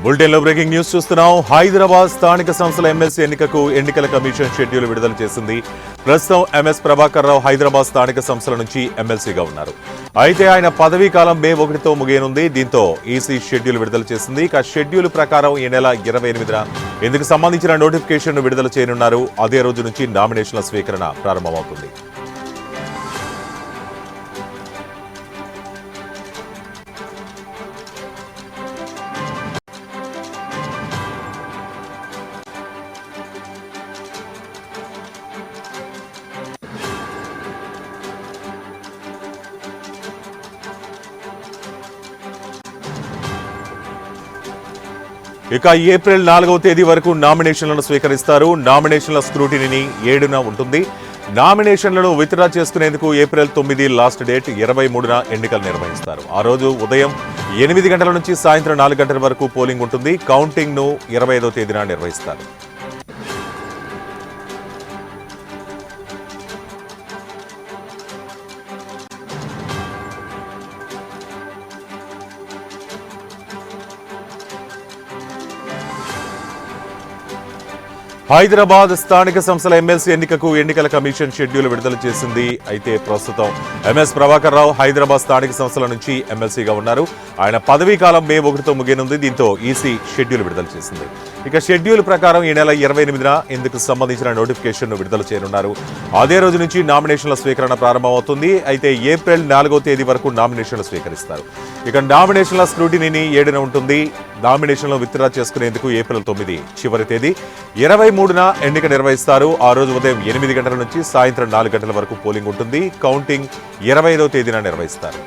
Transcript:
Bulletin లో breaking news చూస్తున్నాం. హైదరాబాద్ స్థానిక సంస్థల ఎమ్మెల్సీ ఎన్నికకు ఎన్నికల కమిషన్ షెడ్యూల్ విడుదల చేసింది. ప్రస్తుతం ఎంఎస్ ప్రభాకర్ రావు హైదరాబాద్ స్థానిక సంస్థల నుంచి ఎమ్మెల్సీగా ఉన్నారు. అయితే ఆయన పదవీ కాలం మే 1తో ముగియనుంది. దీంతో ఈసీ షెడ్యూల్ విడుదల చేసింది. ఇక షెడ్యూల్ ప్రకారం ఈ నెల 28న ఇందుకు సంబంధించిన నోటిఫికేషన్ విడుదల చేయనున్నారు. అదే రోజు నుంచి నామినేషన్ల స్వీకరణ ప్రారంభమవుతుంది. ఇక ఏప్రిల్ 4వ తేదీ వరకు నామినేషన్లను స్వీకరిస్తారు. నామినేషన్ల స్క్రూటినీ 7న ఉంటుంది. నామినేషన్లను విత్డ్రా చేసుకునేందుకు ఏప్రిల్ 9 లాస్ట్ డేట్. 23న ఎన్నికలు నిర్వహిస్తారు. ఆ రోజు ఉదయం 8 గంటల నుంచి సాయంత్రం 4 గంటల వరకు పోలింగ్ ఉంటుంది. కౌంటింగ్ ను 25వ తేదీన నిర్వహిస్తారు. హైదరాబాద్ స్థానిక సంస్థల ఎమ్మెల్సీ ఎన్నికకు ఎన్నికల కమిషన్ షెడ్యూల్ విడుదల చేసింది. అయితే ప్రస్తుతం ఎంఎస్ ప్రభాకర్ రావు హైదరాబాద్ స్థానిక సంస్థల నుంచి ఎమ్మెల్సీగా ఉన్నారు. ఆయన పదవీ కాలం మే 1తో ముగియనుంది. దీంతో ఈసీ షెడ్యూల్ విడుదల చేసింది. ఇక షెడ్యూల్ ప్రకారం ఈ నెల 28న ఇందుకు సంబంధించిన నోటిఫికేషన్ విడుదల చేయనున్నారు. అదే రోజు నుంచి నామినేషన్ల స్వీకరణ ప్రారంభమవుతుంది. అయితే ఏప్రిల్ 4వ తేదీ వరకు నామినేషన్లు స్వీకరిస్తారు. ఇక నామినేషన్ల స్క్రూటినీ 7న ఉంటుంది. నామినేషన్లు విత్డ్రా చేసుకునేందుకు ఏప్రిల్ 9 చివరి తేదీ. 23న ఎన్నిక నిర్వహిస్తారు. ఆ రోజు ఉదయం 8 గంటల నుంచి సాయంత్రం 4 గంటల వరకు పోలింగ్ ఉంటుంది. కౌంటింగ్ 25వ తేదీన నిర్వహిస్తారు.